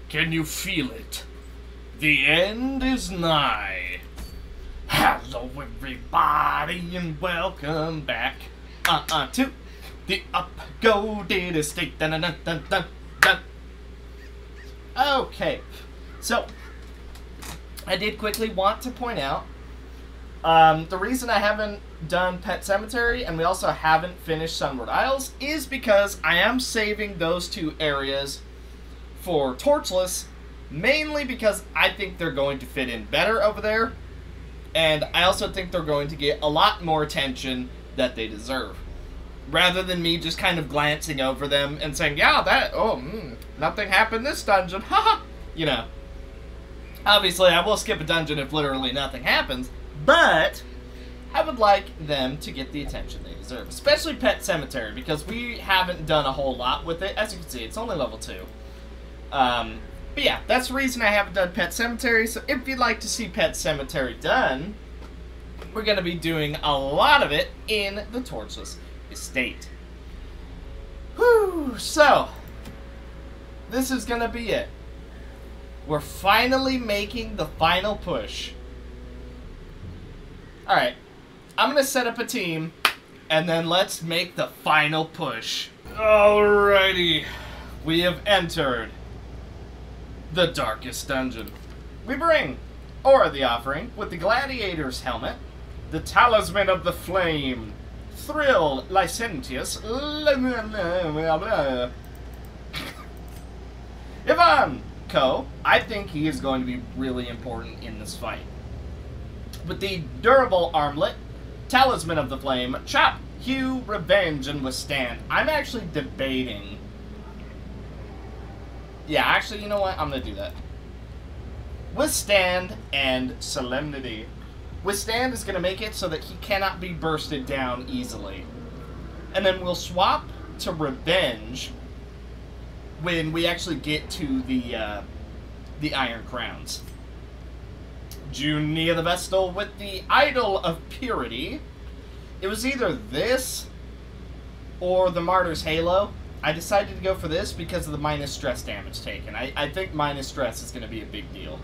Can you feel it? The end is nigh. Hello everybody and welcome back to the Upgoded Estate. Dun, dun, dun, dun, dun, dun. Okay, so I did quickly want to point out the reason I haven't done Pet Cemetery and we also haven't finished Sunward Isles is because I am saving those two areas for Torchless, mainly because I think they're going to fit in better over there, and I also think they're going to get a lot more attention that they deserve. Rather than me just kind of glancing over them and saying, yeah, nothing happened this dungeon, haha, you know. Obviously, I will skip a dungeon if literally nothing happens, but I would like them to get the attention they deserve, especially Pet Cemetery, because we haven't done a whole lot with it. As you can see, it's only level 2. But yeah, that's the reason I haven't done Pet Cemetery, so if you'd like to see Pet Cemetery done, we're going to be doing a lot of it in the Torchless Estate. Whew, so, this is going to be it. We're finally making the final push. Alright, I'm going to set up a team, and then let's make the final push. Alrighty, we have entered the darkest dungeon. We bring Aura the Offering with the Gladiator's Helmet, the Talisman of the Flame, Thrill Licentious, Ivan Ko. I think he is going to be really important in this fight. With the Durable Armlet, Talisman of the Flame, Chop, Hew, Revenge, and Withstand. I'm actually debating. Yeah, actually, you know what? I'm going to do that. Withstand and Solemnity. Withstand is going to make it so that he cannot be bursted down easily. And then we'll swap to Revenge when we actually get to the Iron Crowns. Junia the Vestal with the Idol of Purity. It was either this or the Martyr's Halo. I decided to go for this because of the minus stress damage taken. I think minus stress is going to be a big deal.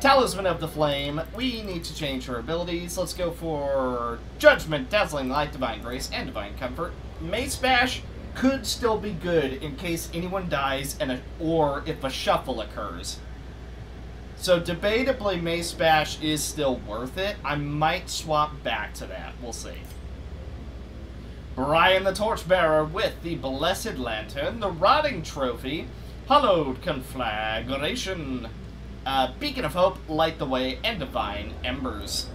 Talisman of the Flame. We need to change her abilities. Let's go for Judgment, Dazzling Light, Divine Grace, and Divine Comfort. Mace Bash could still be good in case anyone dies or if a shuffle occurs. So debatably Mace Bash is still worth it. I might swap back to that. We'll see. Brian the Torchbearer with the Blessed Lantern, the Rotting Trophy, Hallowed Conflagration, Beacon of Hope, Light the Way, and Divine Embers.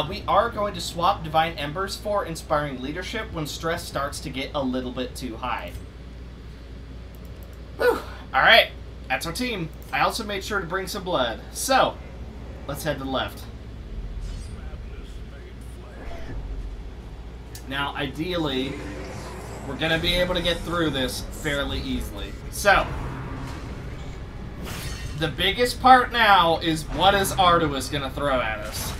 We are going to swap Divine Embers for Inspiring Leadership when stress starts to get a little bit too high. Whew. Alright, that's our team. I also made sure to bring some blood. So, let's head to the left. Now, ideally, we're going to be able to get through this fairly easily. So, the biggest part now is what is Arduous going to throw at us.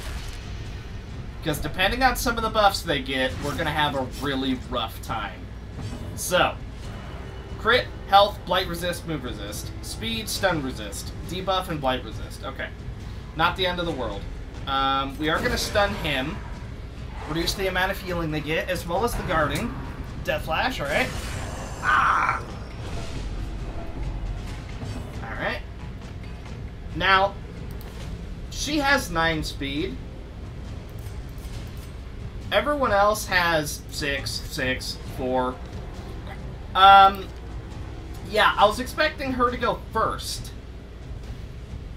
Because depending on some of the buffs they get, we're going to have a really rough time. So, crit, health, blight resist, move resist, speed, stun resist, debuff, and blight resist. Okay. Not the end of the world. We are going to stun him. Reduce the amount of healing they get, as well as the guarding. Death Flash, alright. Ah! Alright. Now, she has 9 speed. Everyone else has 6, 6, 4. Yeah, I was expecting her to go first.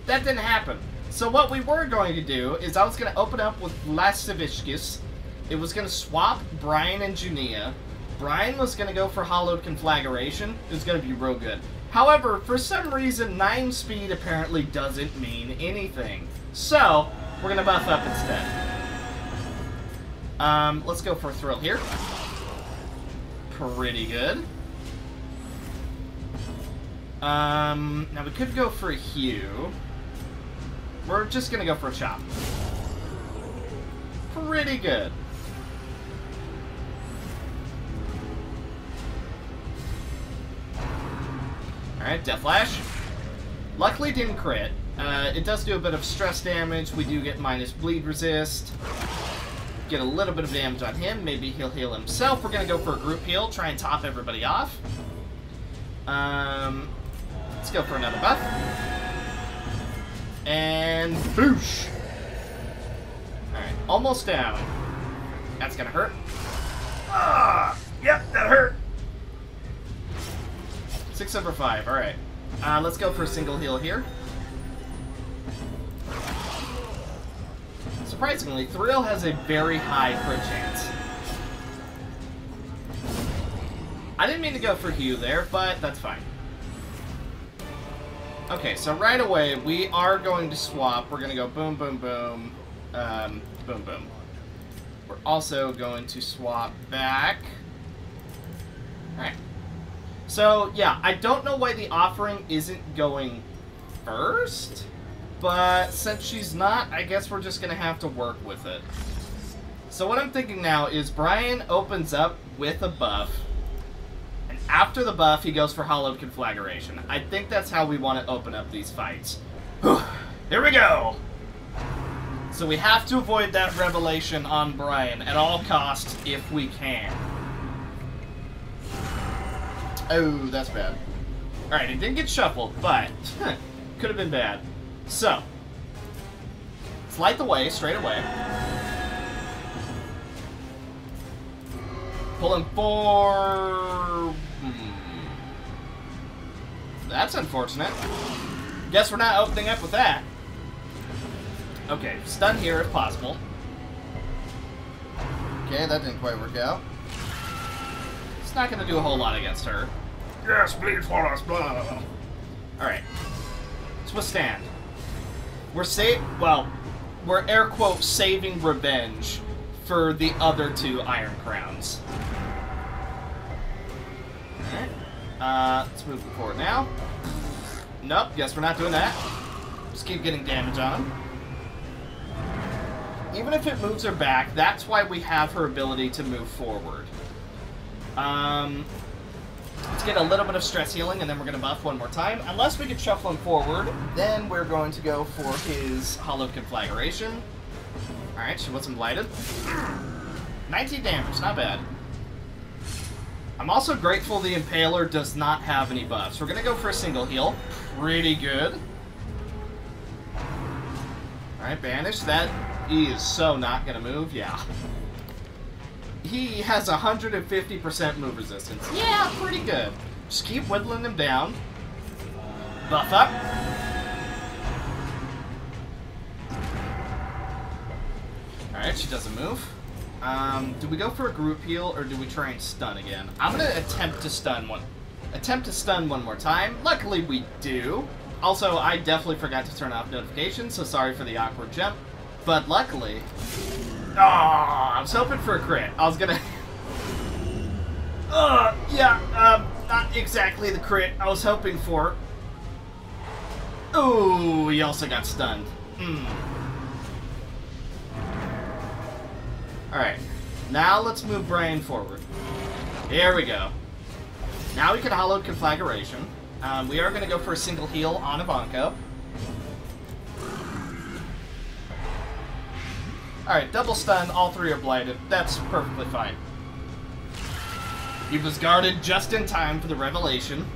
That didn't happen. So what we were going to do is I was going to open up with Lascivicious. It was going to swap Brian and Junia. Brian was going to go for Hallowed Conflagration. It was going to be real good. However, for some reason, 9 speed apparently doesn't mean anything. So, we're going to buff up instead. Let's go for a Thrill here. Pretty good. Now we could go for a Hew. We're just going to go for a Chop. Pretty good. Alright, Death Flash. Luckily didn't crit. It does do a bit of stress damage. We do get minus bleed resist. Get a little bit of damage on him. Maybe he'll heal himself. We're going to go for a group heal. Try and top everybody off. Let's go for another buff. And boosh. Alright, almost down. That's going to hurt. Ah, yep, that hurt. 6 over 5, alright. Let's go for a single heal here. Surprisingly, Thrill has a very high crit chance. I didn't mean to go for Hugh there, but that's fine. Okay, so right away, we are going to swap. We're going to go boom, boom, boom, boom, boom. We're also going to swap back. Alright. So, yeah, I don't know why the offering isn't going first, but since she's not, I guess we're just going to have to work with it. So what I'm thinking now is Brian opens up with a buff, and after the buff, he goes for Hollowed Conflagration. I think that's how we want to open up these fights. Here we go! So we have to avoid that revelation on Brian at all costs if we can. Oh, that's bad. Alright, it didn't get shuffled, but could have been bad. So, let's light the way straight away. Pull him for... That's unfortunate. Guess we're not opening up with that. Okay, stun here if possible. Okay, that didn't quite work out. It's not going to do a whole lot against her. Yes, bleed for us, blah, blah, blah. Alright. Let's withstand. We're air quote saving revenge for the other 2 Iron Crowns. Alright. Let's move forward now. Nope, guess we're not doing that. Just keep getting damage on him. Even if it moves her back, that's why we have her ability to move forward. Let's get a little bit of stress healing, and then we're going to buff one more time. Unless we can shuffle him forward, then we're going to go for his Hollowed Conflagration. Alright, she wasn't blighted. 19 damage, not bad. I'm also grateful the Impaler does not have any buffs. We're going to go for a single heal. Pretty good. Alright, Banish. That is so not going to move. Yeah. He has 150% move resistance. Yeah, pretty good. Just keep whittling him down. Buff up. Alright, she doesn't move. Do we go for a group heal, or do we try and stun again? I'm going to attempt to stun one more time. Luckily, we do. Also, I definitely forgot to turn off notifications, so sorry for the awkward jump. But luckily... Oh, I was hoping for a crit. I was gonna... not exactly the crit I was hoping for. Ooh, he also got stunned. Alright, now let's move Brian forward. Here we go. Now we can Hollowed Conflagration. We are going to go for a single heal on Ivanko. Alright, double stun, all 3 are blighted. That's perfectly fine. He was guarded just in time for the revelation.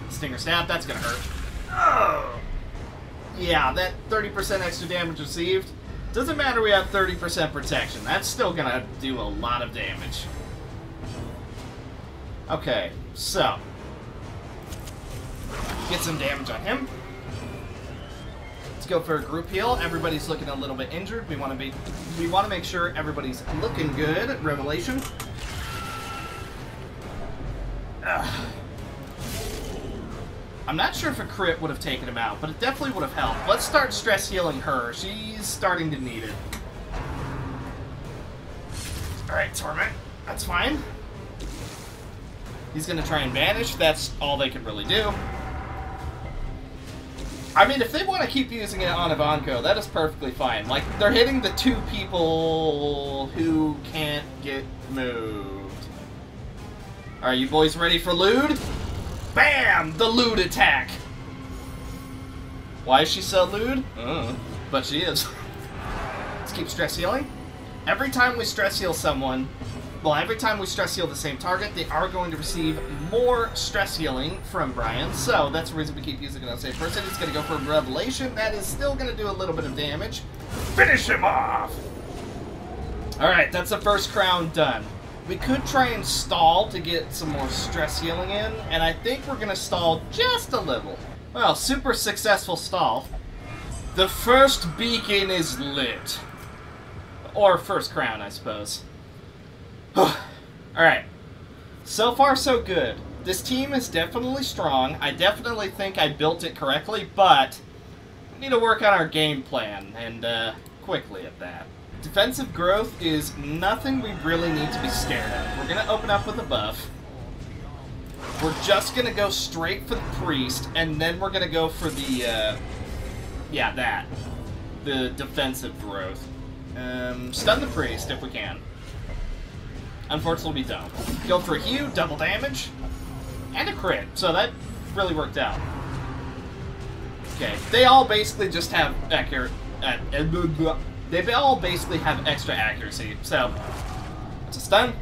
Stinger Stab, that's gonna hurt. Oh! Yeah, that 30% extra damage received. Doesn't matter we have 30% protection. That's still gonna do a lot of damage. Okay, so. Get some damage on him. Let's go for a group heal. Everybody's looking a little bit injured. We want to make sure everybody's looking good. Revelation. Ugh. I'm not sure if a crit would have taken him out, but it definitely would have helped. Let's start stress healing her. She's starting to need it. Alright, Torment. That's fine. He's going to try and vanish. That's all they can really do. I mean, if they want to keep using it on Ivanko, that is perfectly fine. Like, they're hitting the 2 people who can't get moved. Are you boys ready for lewd? Bam! The lewd attack. Why is she so lewd? But she is. Let's keep stress healing. Every time we stress heal someone, well, every time we stress heal the same target, they are going to receive more stress healing from Brian. So that's the reason we keep using an unsafe person. It's going to go for Revelation. That is still going to do a little bit of damage. Finish him off! Alright, that's the first crown done. We could try and stall to get some more stress healing in, and I think we're going to stall just a little. Well, super successful stall. The first beacon is lit. Or first crown, I suppose. Alright. So far, so good. This team is definitely strong. I definitely think I built it correctly, but we need to work on our game plan, and quickly at that. Defensive growth is nothing we really need to be scared of. We're going to open up with a buff. We're just going to go straight for the priest, and then we're going to go for the, yeah, that. The defensive growth. Stun the priest if we can. Unfortunately, we don't. Go for a Hue, double damage, and a crit. So that really worked out. Okay, they all basically just have accurate. They all basically have extra accuracy. So it's a stun.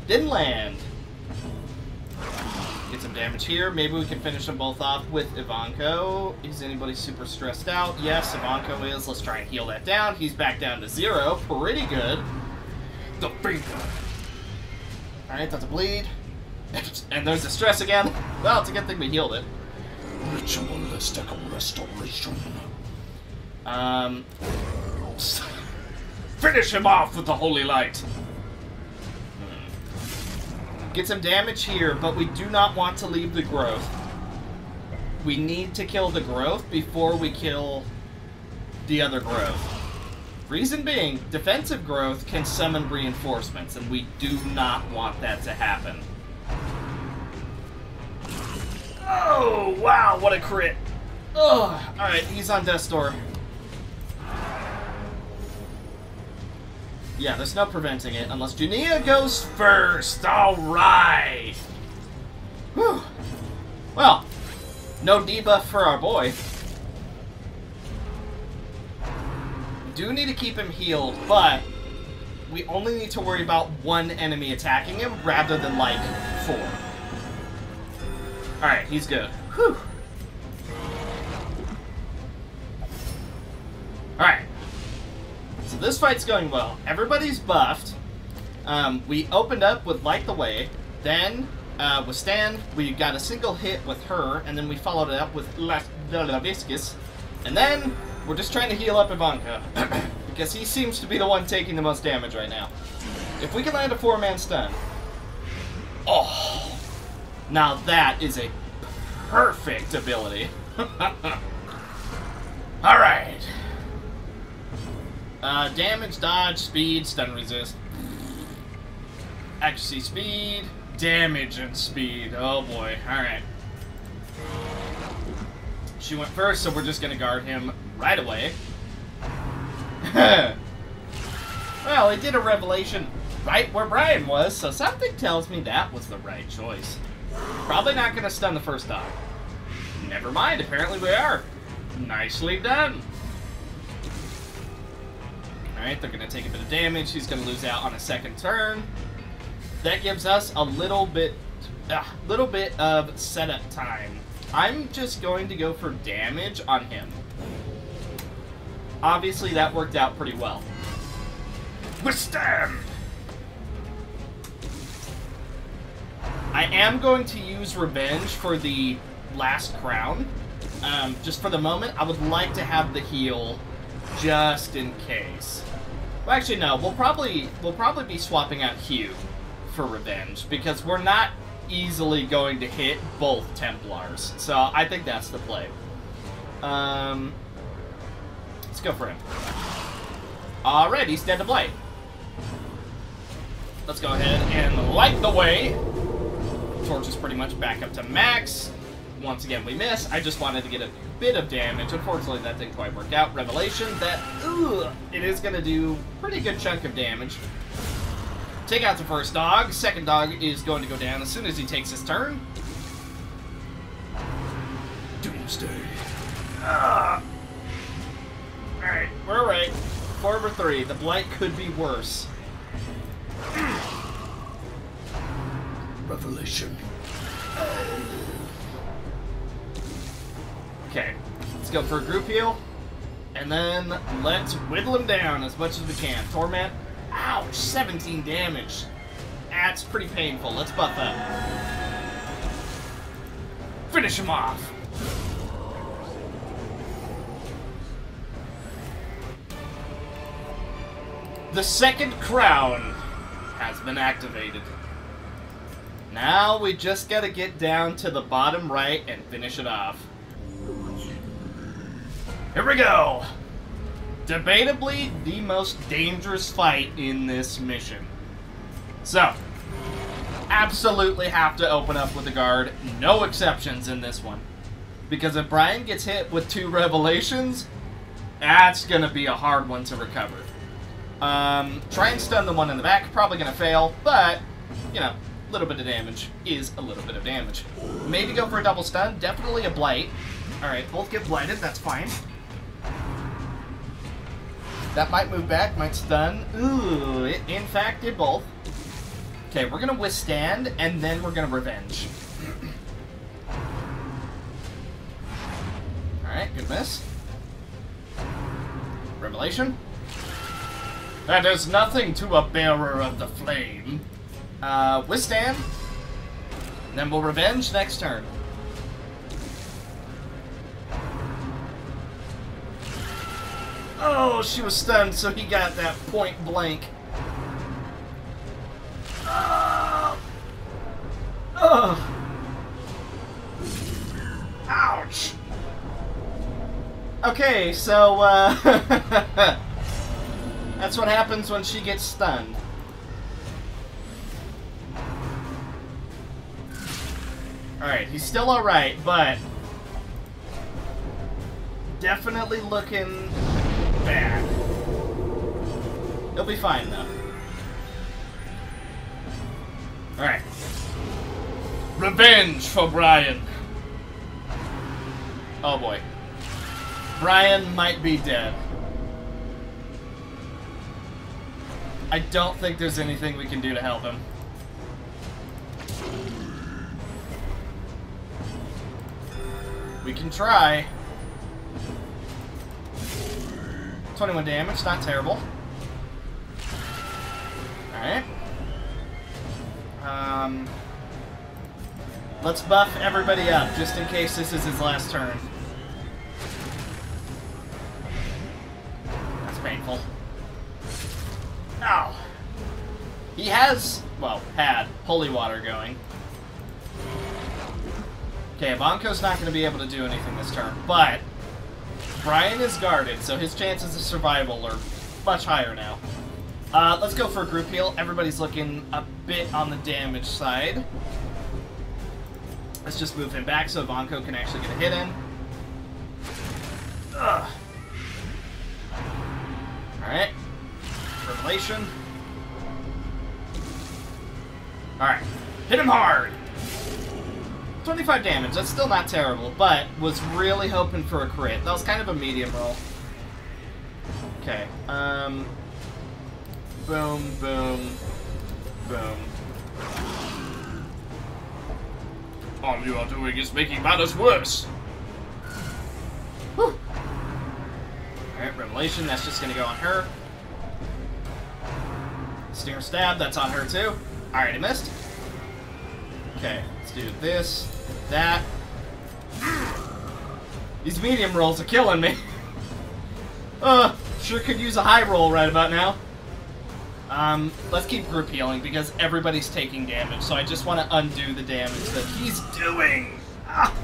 Didn't land. Get some damage here. Maybe we can finish them both off with Ivanko. Is anybody super stressed out? Yes, Ivanko is. Let's try and heal that down. He's back down to 0. Pretty good. The finger. Alright, that's a bleed. And there's the stress again. Well, it's a good thing we healed it. Ritualistic restoration. Finish him off with the holy light. Get some damage here, but we do not want to leave the growth. We need to kill the growth before we kill the other growth. Reason being, defensive growth can summon reinforcements, and we do not want that to happen. Oh, wow, what a crit. Oh, alright, he's on death's door. Yeah, there's no preventing it, unless Junia goes first. Alright. Whew. Well, no debuff for our boy. Do need to keep him healed, but we only need to worry about one enemy attacking him rather than, like, 4. Alright, he's good. Whew. Alright. So this fight's going well. Everybody's buffed. We opened up with Light the Way. Then, with Stan, we got a single hit with her, and then we followed it up with Laviscus. And then, we're just trying to heal up Ivanka. Because he seems to be the one taking the most damage right now. If we can land a 4-man stun. Oh! Now that is a perfect ability. Alright. Damage, dodge, speed, stun resist. Accuracy, speed, damage, and speed. Oh boy, alright. She went first, so we're just gonna guard him right away. Well, it did a revelation right where Brian was, so something tells me that was the right choice. Probably not gonna stun the first dog. Never mind, apparently we are. Nicely done. Alright, they're going to take a bit of damage. He's going to lose out on a second turn. That gives us a little bit of setup time. I'm just going to go for damage on him. Obviously, that worked out pretty well. Withstand! I am going to use Revenge for the last crown. Just for the moment, I would like to have the heal just in case. Well, actually, no. We'll probably be swapping out Hugh for Revenge because we're not easily going to hit both Templars. So I think that's the play. Let's go for him. Alright, he's dead to play. Let's go ahead and light the way. Torch is pretty much back up to max. Once again, we miss. I just wanted to get a bit of damage. Unfortunately, that didn't quite work out. Revelation, that, it is going to do a pretty good chunk of damage. Take out the first dog. Second dog is going to go down as soon as he takes his turn. Stay. Alright, we're alright. 4/3. The blight could be worse. Revelation. Okay, let's go for a group heal. And then let's whittle him down as much as we can. Torment. Ouch, 17 damage. That's pretty painful. Let's buff up. Finish him off. The second crown has been activated. Now we just gotta get down to the bottom right and finish it off. Here we go! Debatably the most dangerous fight in this mission. So, absolutely have to open up with the guard. No exceptions in this one. Because if Brian gets hit with 2 revelations, that's gonna be a hard one to recover. Try and stun the one in the back, probably gonna fail, but, you know, a little bit of damage is a little bit of damage. Maybe go for a double stun, definitely a blight. Alright, both get blighted, that's fine. That might move back, might stun. Ooh, it in fact did both. Okay, we're gonna withstand, and then we're gonna revenge. Alright, good miss. Revelation. That is nothing to a bearer of the flame. Withstand. Then we'll revenge next turn. Oh, she was stunned, so he got that point blank. Ouch. Okay, so, that's what happens when she gets stunned. Alright, he's still alright, but definitely looking bad. He'll be fine, though. Alright. Revenge for Brian. Oh boy. Brian might be dead. I don't think there's anything we can do to help him. We can try. 21 damage, not terrible. Alright. Let's buff everybody up, just in case this is his last turn. That's painful. Ow. He has, well, had holy water going. Okay, Ivanko's not going to be able to do anything this turn, but Brian is guarded, so his chances of survival are much higher now. Let's go for a group heal. Everybody's looking a bit on the damage side. Let's just move him back so Ivanko can actually get a hit in. Ugh. Alright. Revelation. Alright. Hit him hard! 25 damage, that's still not terrible, but was really hoping for a crit. That was kind of a medium roll. Okay, boom, boom, boom. All you are doing is making matters worse. Whew. Alright, Revelation, that's just gonna go on her. Stinger Stab, that's on her too. Alright, he missed. Okay, let's do this, that. These medium rolls are killing me. Sure could use a high roll right about now. Let's keep group healing because everybody's taking damage, so I just want to undo the damage that he's doing. Ah.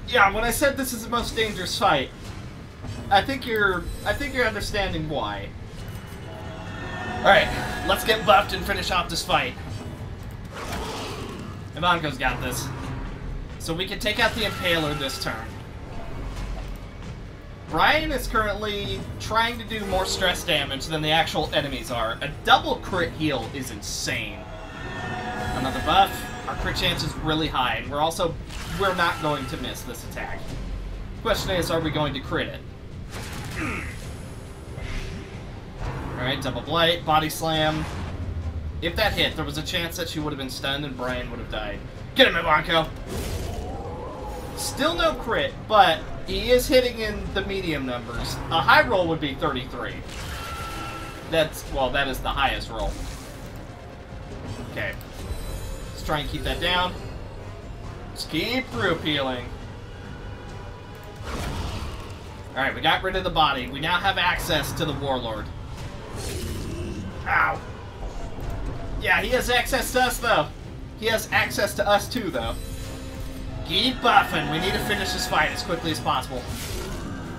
Yeah, when I said this is the most dangerous fight, I think you're understanding why. Alright, let's get buffed and finish off this fight. Ivanko's got this. So we can take out the Impaler this turn. Brian is currently trying to do more stress damage than the actual enemies are. A double crit heal is insane. Another buff. Our crit chance is really high, and we're not going to miss this attack. Question is, are we going to crit it? Alright, double blight, body slam. If that hit, there was a chance that she would have been stunned and Brian would have died. Get him, Ivanko! Still no crit, but he is hitting in the medium numbers. A high roll would be 33. That is the highest roll. Okay. Let's try and keep that down. Let's keep group healing. Alright, we got rid of the body. We now have access to the Warlord. Ow. Yeah, he has access to us, though. He has access to us, too, though. Keep buffing. We need to finish this fight as quickly as possible.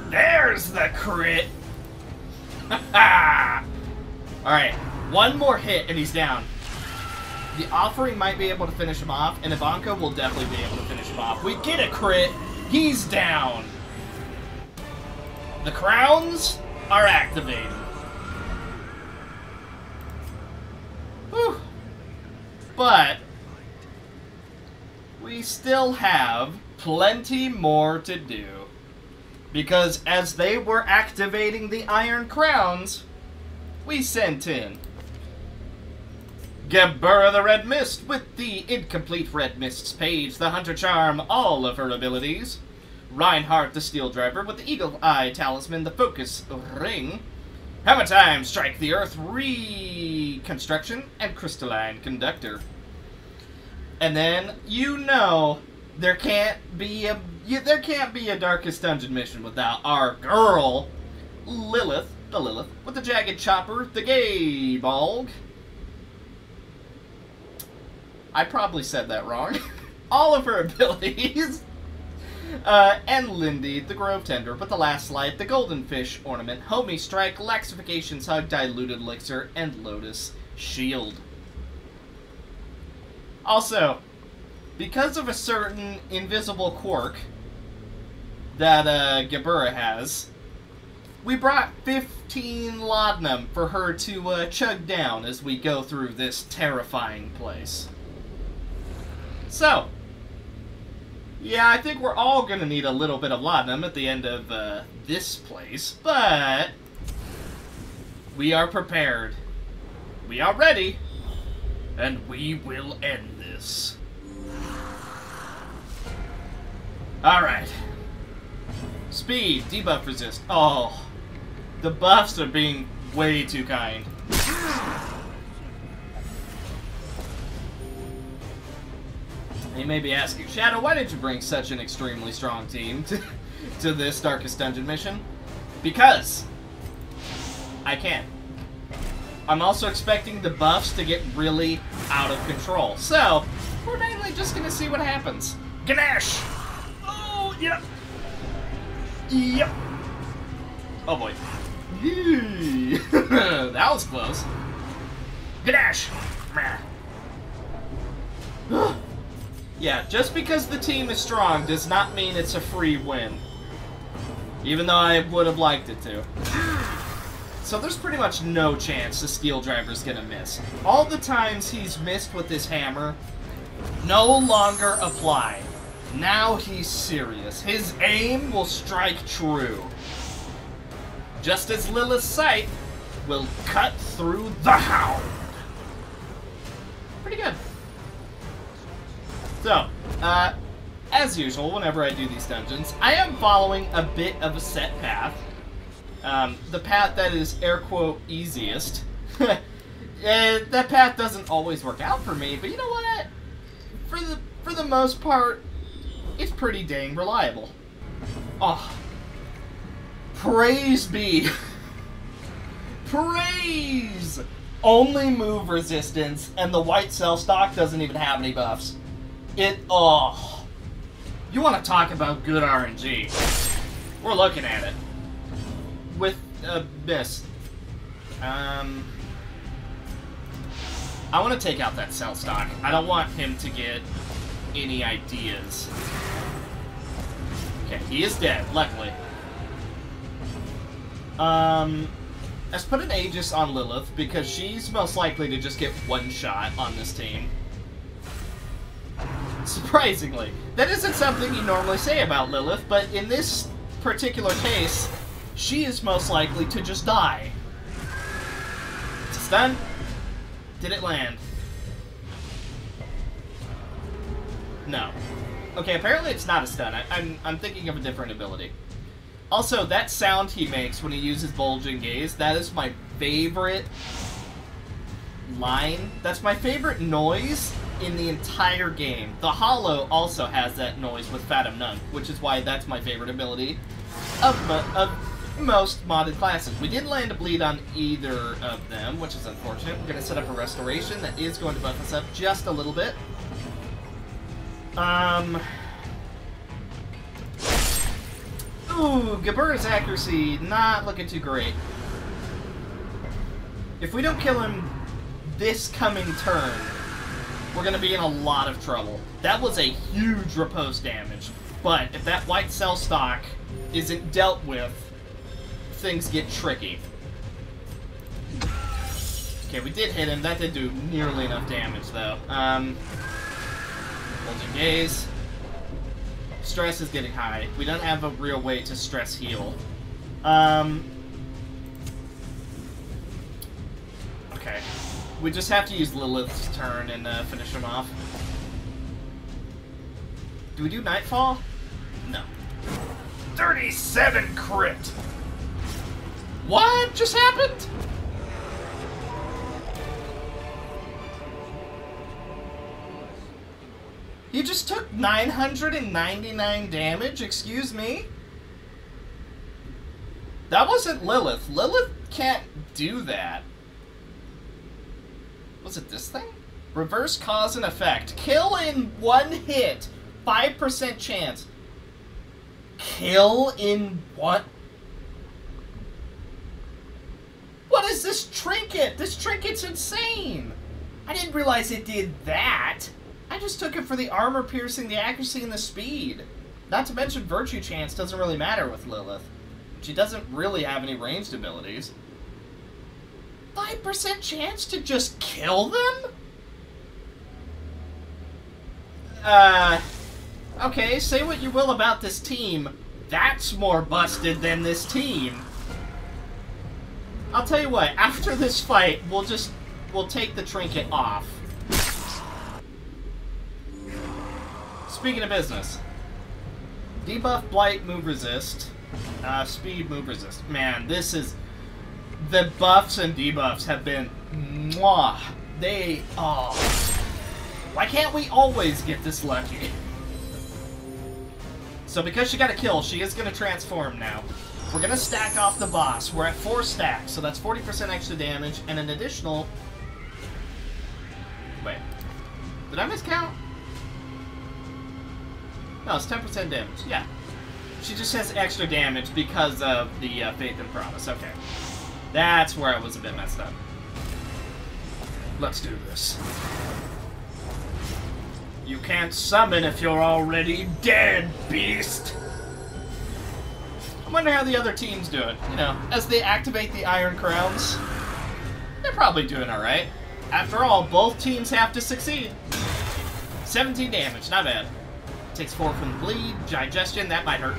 There's the crit. Alright, one more hit and he's down. The offering might be able to finish him off, and Ivanka will definitely be able to finish him off. We get a crit. He's down. The crowns are activated. Whew. But we still have plenty more to do. Because as they were activating the Iron Crowns, we sent in Gebura the Red Mist with the incomplete Red Mist's page, the Hunter Charm, all of her abilities. Reinhardt the Steel Driver with the Eagle Eye Talisman, the Focus Ring. Hammer Time, Strike the Earth, Reconstruction, and Crystalline Conductor. And then, you know, there can't be a Darkest Dungeon mission without our girl, Lilith, with the Jagged Chopper, the Gay Balg. I probably said that wrong. All of her abilities. And Lindy, the Grove Tender, with the Last Light, the Golden Fish Ornament, Homie Strike, Laxification's Hug, Diluted Elixir, and Lotus Shield. Also, because of a certain invisible quirk that Gebura has, we brought 15 laudanum for her to chug down as we go through this terrifying place. So, yeah, I think we're all going to need a little bit of laudanum at the end of this place, but we are prepared. We are ready, and we will end this. Alright. Speed, debuff resist. Oh, the buffs are being way too kind. You may be asking, Shadow, why did you bring such an extremely strong team to this Darkest Dungeon mission? Because I can. I'm also expecting the buffs to get really out of control. So, we're mainly just going to see what happens. Ganesh! Oh, yep. Yep. Oh, boy. That was close. Ganesh! Yeah, just because the team is strong does not mean it's a free win. Even though I would have liked it to. So there's pretty much no chance the Steel Driver's gonna miss. All the times he's missed with this hammer no longer apply. Now he's serious. His aim will strike true. Just as Lilith's sight will cut through the hound. Pretty good. So, as usual, whenever I do these dungeons, I am following a bit of a set path. The path that is, air quote, easiest. That path doesn't always work out for me, but you know what? For the most part, it's pretty dang reliable. Oh. Praise be. Praise! Only move resistance, and the white cell stock doesn't even have any buffs. Oh. You want to talk about good RNG. We're looking at it. With this. I want to take out that cell stock. I don't want him to get any ideas. Okay, he is dead, luckily. Let's put an Aegis on Lilith, because she's most likely to just get one shot on this team. Surprisingly. That isn't something you normally say about Lilith, but in this particular case, she is most likely to just die. It's a stun. Did it land? No. Okay, apparently it's not a stun. I'm thinking of a different ability. Also, that sound he makes when he uses bulging gaze, that is my favorite line. That's my favorite noise in the entire game. The Hollow also has that noise with Fathom None, which is why that's my favorite ability of most modded classes. We didn't land a bleed on either of them, which is unfortunate. We're going to set up a restoration that is going to buff us up just a little bit. Ooh, Gabura's accuracy not looking too great. If we don't kill him this coming turn, we're going to be in a lot of trouble. That was a huge riposte damage, but if that white cell stock isn't dealt with, things get tricky. Okay, we did hit him. That did do nearly enough damage, though. Bulging gaze. Stress is getting high. We don't have a real way to stress heal. Okay. We just have to use Lilith's turn and finish him off. Do we do Nightfall? No. 37 crit! What just happened? You just took 999 damage? Excuse me? That wasn't Lilith. Lilith can't do that. Was it this thing? Reverse cause and effect. Kill in one hit. 5% chance. Kill in what? What is this trinket? This trinket's insane. I didn't realize it did that. I just took it for the armor piercing, the accuracy, and the speed. Not to mention Virtue Chance doesn't really matter with Lilith. She doesn't really have any ranged abilities. 5% chance to just kill them? Okay, say what you will about this team. That's more busted than this team. I'll tell you what, after this fight, we'll take the trinket off. Speaking of business, debuff, blight, move resist, speed, move resist. Man, this is... The buffs and debuffs have been... Mwah. They... Oh. Why can't we always get this lucky? So because she got a kill, she is going to transform now. We're going to stack off the boss. We're at 4 stacks, so that's 40% extra damage, and an additional... Wait. Did I miscount? No, it's 10% damage. Yeah. She just has extra damage because of the Faith and Promise. Okay. That's where I was a bit messed up. Let's do this. You can't summon if you're already dead, beast! I wonder how the other teams do it. You know, as they activate the Iron Crowns, they're probably doing alright. After all, both teams have to succeed. 17 damage, not bad. Takes 4 from the bleed, digestion, that might hurt.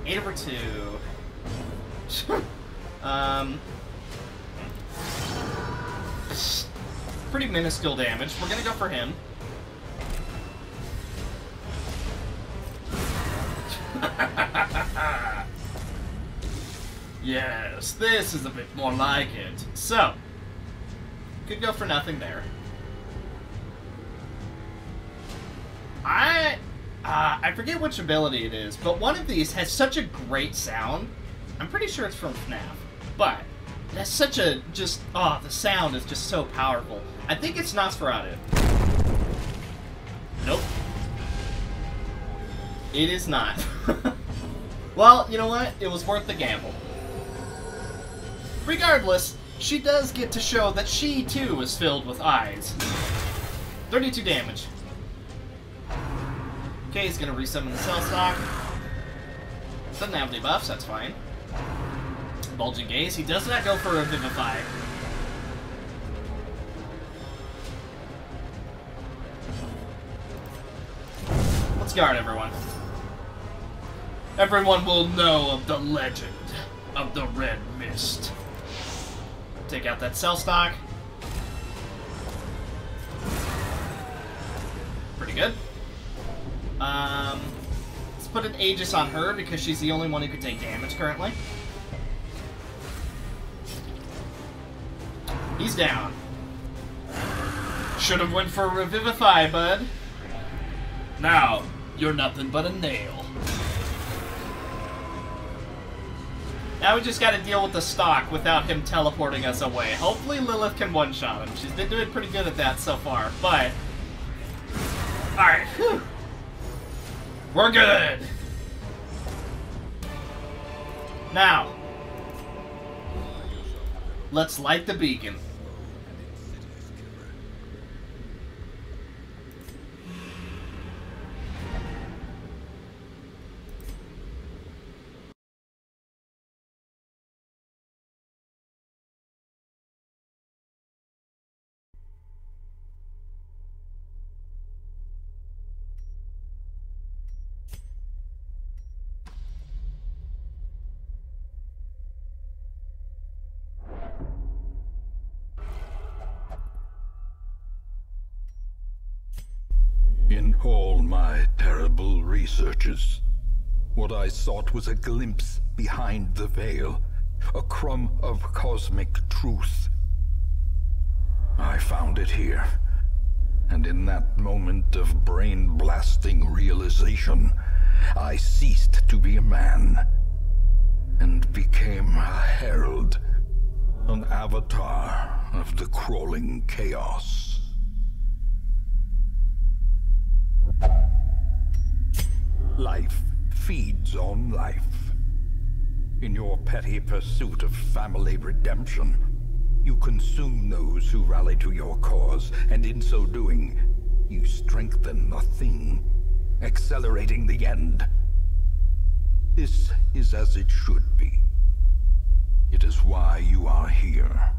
8 over 2. Pretty minuscule damage. We're gonna go for him. Yes, this is a bit more like it. So, could go for nothing there. I forget which ability it is, but one of these has such a great sound. I'm pretty sure it's from FNAF, but it has such a the sound is just so powerful. I think it's Nosferatu. Nope. It is not. Well, you know what? It was worth the gamble. Regardless, she does get to show that she, too, is filled with eyes. 32 damage. Okay, he's gonna resummon the Cell Stock. Doesn't have any buffs, that's fine. Bulging Gaze, he does not go for a Vivify. Let's guard everyone. Everyone will know of the legend of the Red Mist. Take out that cell stock. Pretty good. Let's put an Aegis on her because she's the only one who can take damage currently. He's down. Should have went for Revivify, bud. Now, you're nothing but a nail. Now we just gotta deal with the stock without him teleporting us away. Hopefully Lilith can one-shot him. She's been doing pretty good at that so far, but... Alright, whew. We're good! Now, let's light the beacon. In all my terrible researches, what I sought was a glimpse behind the veil, a crumb of cosmic truth. I found it here, and in that moment of brain-blasting realization, I ceased to be a man, and became a herald, an avatar of the crawling chaos. Life feeds on life. In your petty pursuit of family redemption, you consume those who rally to your cause, and in so doing, you strengthen the thing, accelerating the end. This is as it should be. It is why you are here.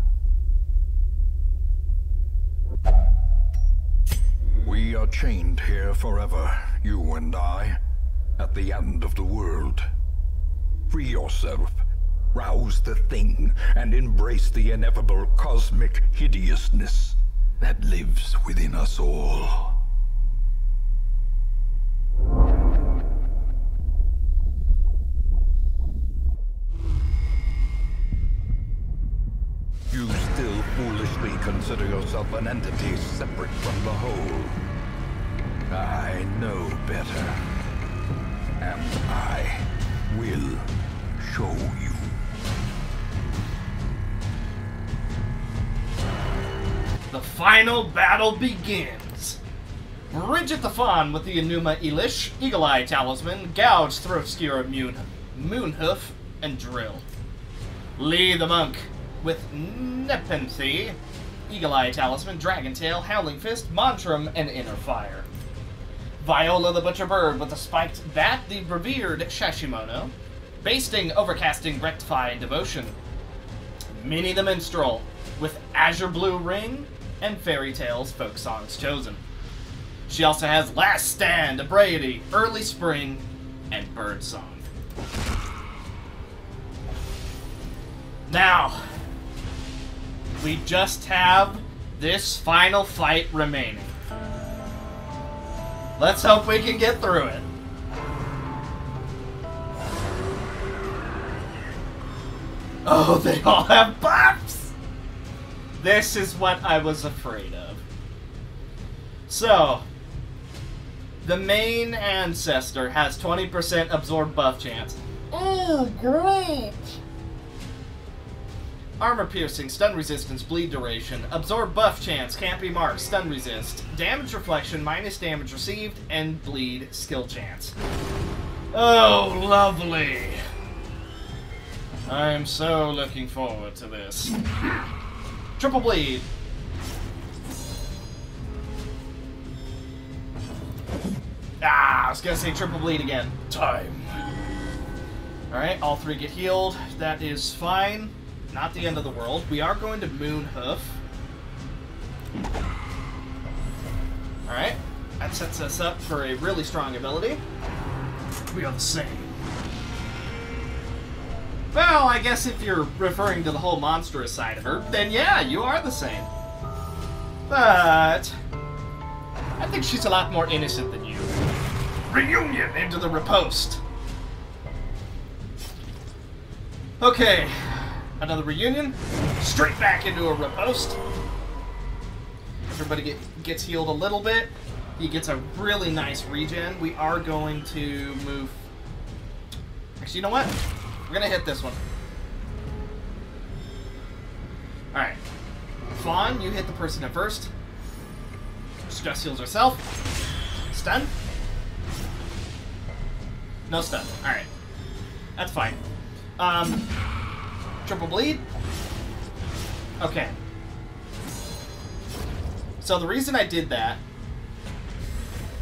We are chained here forever, you and I, at the end of the world. Free yourself, rouse the thing, and embrace the ineffable cosmic hideousness that lives within us all. You still foolishly consider yourself an entity separate from the whole. I know better. And I will show you. The final battle begins. Bridget the Fawn with the Enuma Elish, Eagle Eye Talisman, Gouge Throatskewer Moonhoof, and Drill. Lee the Monk with Nepenthe, Eagle Eye Talisman, Dragon Tail, Howling Fist, Montrum, and Inner Fire. Viola the Butcher Bird with the Spiked Bat, the Revered Shashimono, Basting, Overcasting, Rectify, and Devotion. Minnie the Minstrel with Azure Blue Ring and Fairy Tales Folk Songs Chosen. She also has Last Stand, Abriety, Early Spring, and Bird Song. Now, we just have this final fight remaining. Let's hope we can get through it. Oh, they all have buffs! This is what I was afraid of. So, the main ancestor has 20% absorb buff chance. Oh, great! Armor piercing, stun resistance, bleed duration, absorb buff chance, can't be marked, stun resist, damage reflection, minus damage received, and bleed skill chance. Oh, lovely. I am so looking forward to this. Triple bleed. Ah, I was gonna say triple bleed again. Time. Alright, all three get healed. That is fine. Not the end of the world. We are going to Moonhoof. Alright. That sets us up for a really strong ability. We are the same. Well, I guess if you're referring to the whole monstrous side of her, then yeah, you are the same. But I think she's a lot more innocent than you. Reunion into the riposte. Okay, another reunion. Straight back into a riposte. Everybody gets healed a little bit. He gets a really nice regen. We are going to move. Actually, you know what? We're gonna hit this one. All right, Fawn, you hit the person at first. Stress heals herself. Stun. No stun. All right, that's fine. Triple bleed. Okay. So the reason I did that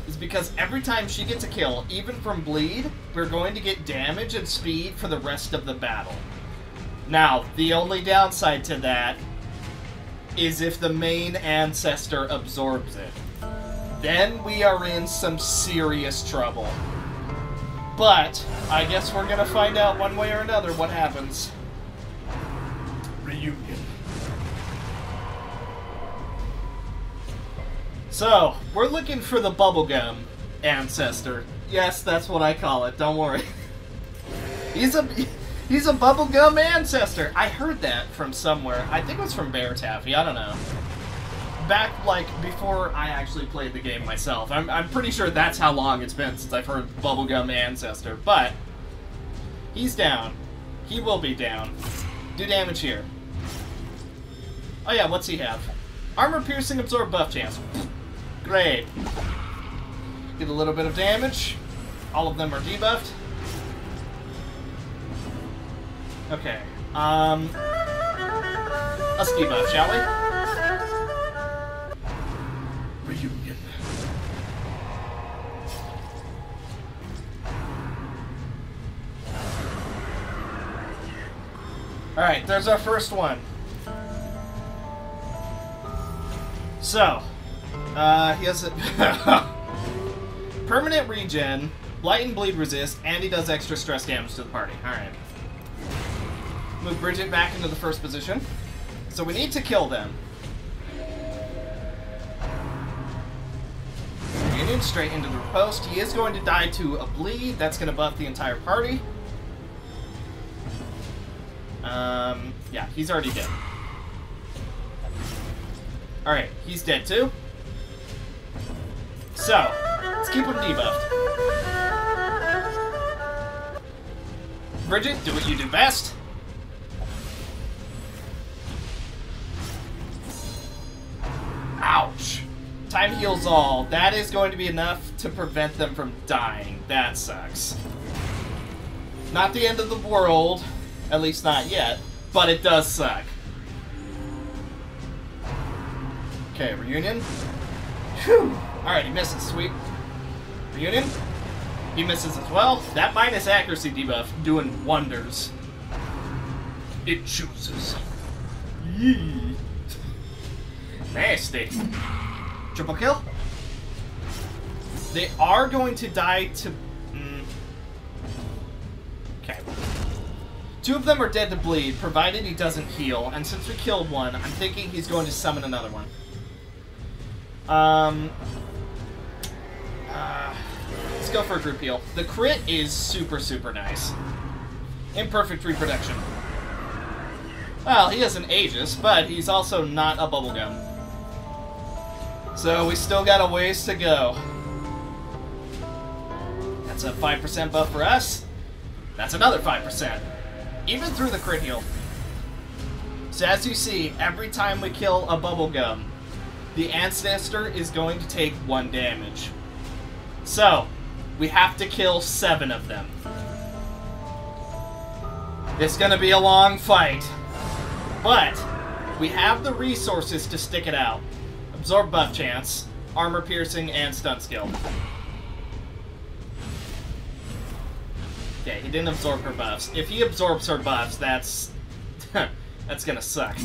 is because every time she gets a kill, even from bleed, we're going to get damage and speed for the rest of the battle. Now, the only downside to that is if the main ancestor absorbs it. Then we are in some serious trouble. But I guess we're gonna find out one way or another what happens. Reunion. So, we're looking for the bubblegum ancestor. Yes, that's what I call it, don't worry. He's a bubblegum ancestor. I heard that from somewhere. I think it was from Bear Taffy, I don't know. Back, like, before I actually played the game myself. I'm pretty sure that's how long it's been since I've heard bubblegum ancestor. But, he's down. He will be down. Do damage here. Oh yeah, what's he have? Armor piercing, absorb buff chance. Great. Get a little bit of damage. All of them are debuffed. Okay. Let's debuff, shall we? Reunion. Alright, there's our first one. So, he has a permanent regen, blight and bleed resist, and he does extra stress damage to the party. Alright. Move Bridget back into the first position. So we need to kill them. Reunion straight into the riposte. He is going to die to a bleed. That's going to buff the entire party. Yeah, he's already dead. Alright, he's dead too. So, let's keep him debuffed. Bridget, do what you do best. Ouch. Time heals all. That is going to be enough to prevent them from dying. That sucks. Not the end of the world. At least not yet. But it does suck. Okay, reunion. Whew. Alright, he misses. Sweet. Reunion. He misses as well. That minus accuracy debuff doing wonders. It chooses. Yee. Nasty. Triple kill. They are going to die to... Okay. Two of them are dead to bleed, provided he doesn't heal. And since we killed one, I'm thinking he's going to summon another one. Let's go for a group heal. The crit is super, super nice. Imperfect reproduction. Well, he is an Aegis, but he's also not a bubblegum. So we still got a ways to go. That's a 5% buff for us. That's another 5%. Even through the crit heal. So as you see, every time we kill a bubblegum, the ancestor is going to take 1 damage. So, we have to kill 7 of them. It's gonna be a long fight. But, we have the resources to stick it out. Absorb buff chance, armor piercing, and stun skill. Okay, he didn't absorb her buffs. If he absorbs her buffs, that's... that's gonna suck.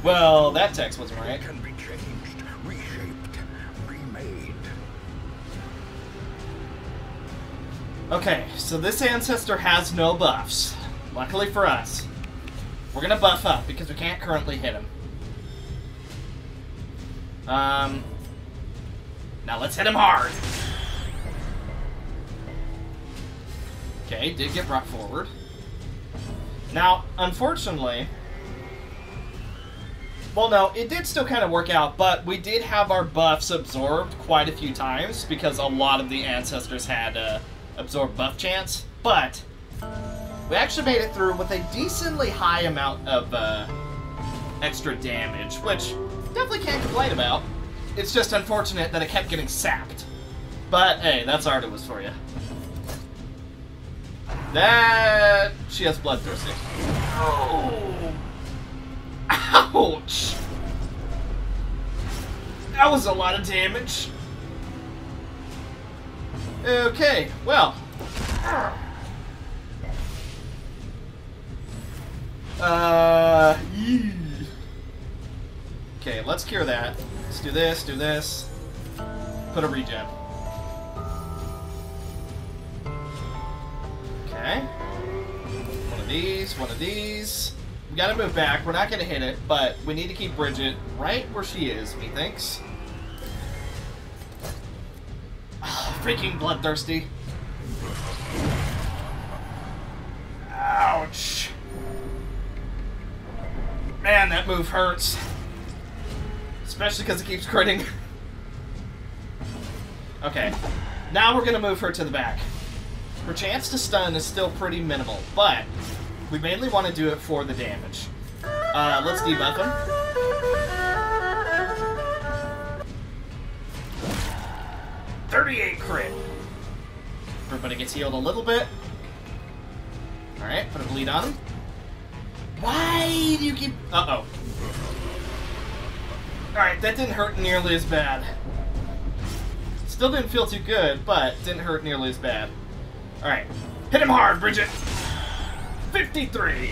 Well, that text wasn't right. Can be changed, reshaped, remade. Okay, so this ancestor has no buffs. Luckily for us. We're gonna buff up because we can't currently hit him. Now let's hit him hard. Okay, did get brought forward. Now, unfortunately... Well, no, it did still kind of work out, but we did have our buffs absorbed quite a few times because a lot of the ancestors had absorbed buff chance. But we actually made it through with a decently high amount of extra damage, which definitely can't complain about. It's just unfortunate that it kept getting sapped. But, hey, that's Artemis for you. That... she has bloodthirsty. Oh! Ouch! That was a lot of damage. Okay, well. Okay, let's cure that. Let's do this, do this. Put a regen. Okay. One of these, one of these. We gotta move back. We're not gonna hit it, but we need to keep Bridget right where she is, methinks. Oh, freaking bloodthirsty. Ouch. Man, that move hurts. Especially because it keeps critting. Okay. Now we're gonna move her to the back. Her chance to stun is still pretty minimal, but we mainly want to do it for the damage. Let's debuff him. .38 crit. Everybody gets healed a little bit. Alright, put a bleed on him. Why do you keep... Uh-oh. Alright, that didn't hurt nearly as bad. Still didn't feel too good, but didn't hurt nearly as bad. Alright. Hit him hard, Bridget! 53!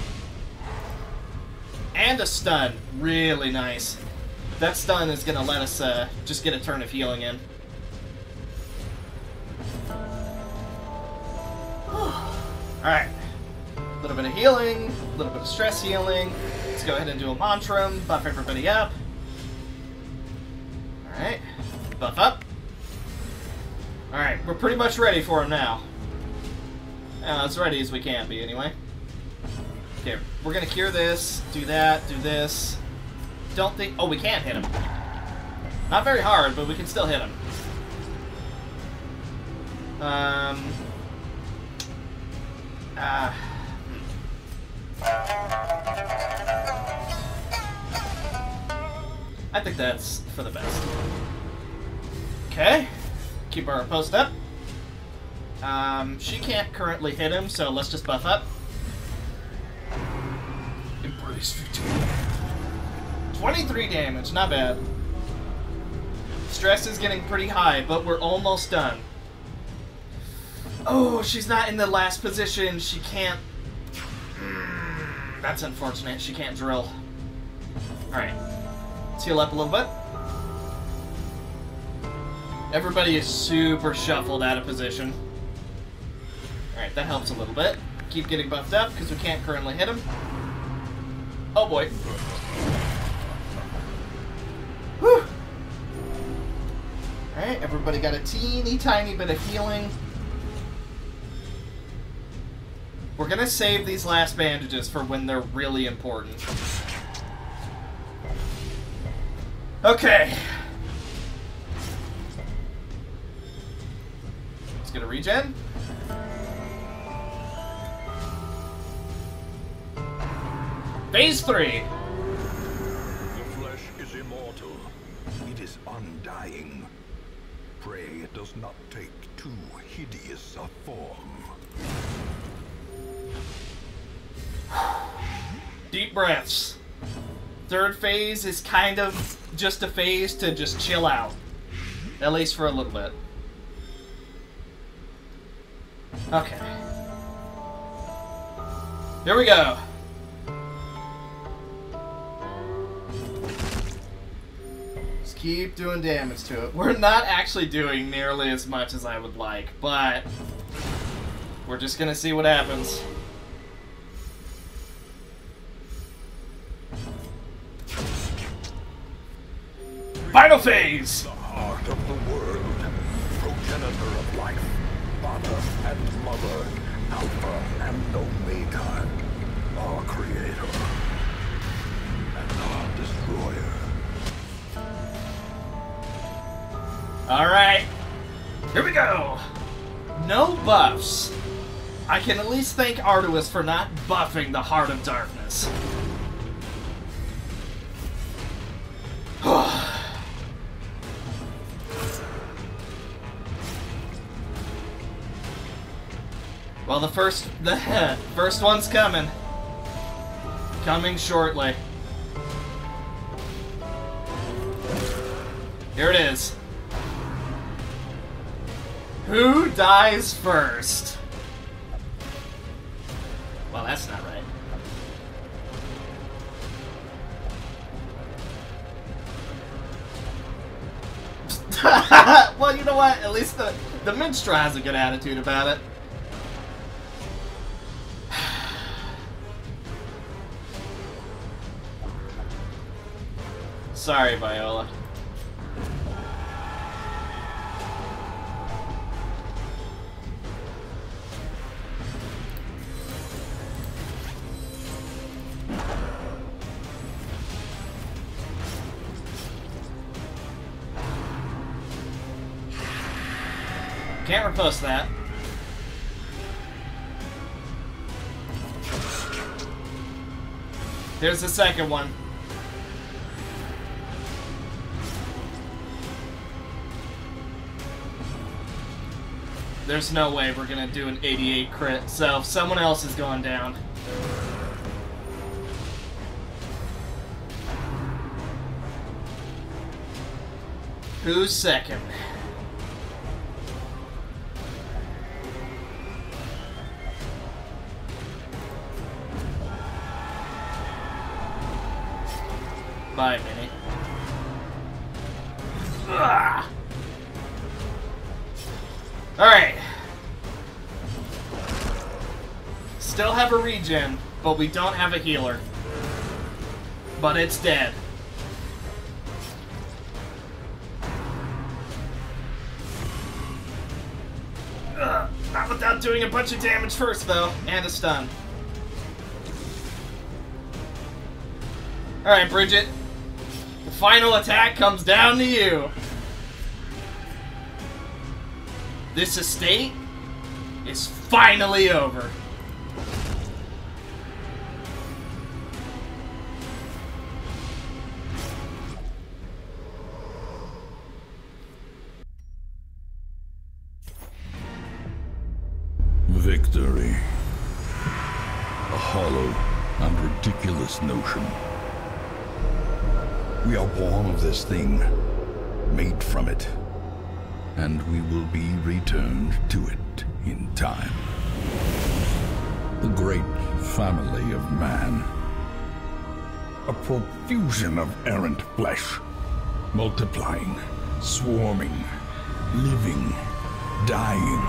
And a stun. Really nice. That stun is going to let us just get a turn of healing in. Alright. A little bit of healing, a little bit of stress healing. Let's go ahead and do a mantram, buff everybody up. Alright. Buff up. Alright, we're pretty much ready for him now. As ready as we can be, anyway. Okay, we're gonna cure this, do that, do this. Don't think... oh, we can't hit him. Not very hard, but we can still hit him. I think that's for the best. Okay. Keep our post up. She can't currently hit him, so let's just buff up. Embrace victory. 23 damage, not bad. Stress is getting pretty high, but we're almost done. Oh, she's not in the last position. She can't... that's unfortunate. She can't drill. Alright. Let's heal up a little bit. Everybody is super shuffled out of position. Alright, that helps a little bit. Keep getting buffed up, because we can't currently hit him. Oh boy. Whew. Alright, everybody got a teeny tiny bit of healing. We're gonna save these last bandages for when they're really important. Okay. Let's get a regen. Phase 3. The flesh is immortal. It is undying. Pray it does not take too hideous a form. Deep breaths. Third phase is kind of just a phase to just chill out. At least for a little bit. Okay. Here we go. keep doing damage to it. We're not actually doing nearly as much as I would like, but we're just gonna see what happens. Final phase! The heart of the world, progenitor of life, father and mother, alpha and omega, our creator and our destroyer. Alright, here we go! No buffs. I can at least thank Arduous for not buffing the Heart of Darkness. Well, the first one's coming. Coming shortly. Here it is. Who dies first? Well, that's not right. Well, you know what? At least the minstrel has a good attitude about it. Sorry, Viola. Can't repost that. Here's the second one. There's no way we're gonna do an 88 crit, so someone else is going down. Who's second? Bye, Minnie. Ugh. Alright. Still have a regen, but we don't have a healer. But it's dead. Ugh. Not without doing a bunch of damage first, though. And a stun. Alright, Bridget. The final attack comes down to you. This estate is finally over. Victory. A hollow and ridiculous notion. We are born of this thing, made from it, and we will be returned to it in time. The great family of man. A profusion of errant flesh, multiplying, swarming, living, dying,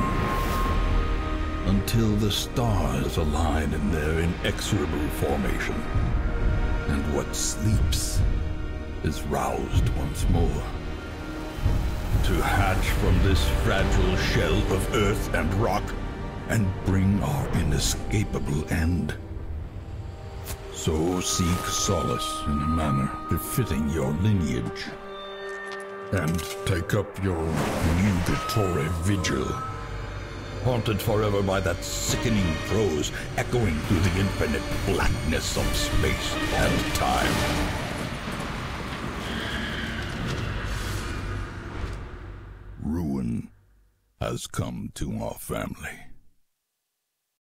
until the stars align in their inexorable formation, and what sleeps is roused once more. To hatch from this fragile shell of earth and rock and bring our inescapable end. So seek solace in a manner befitting your lineage, and take up your nugatory vigil, haunted forever by that sickening prose echoing through the infinite blackness of space and time. Ruin has come to our family.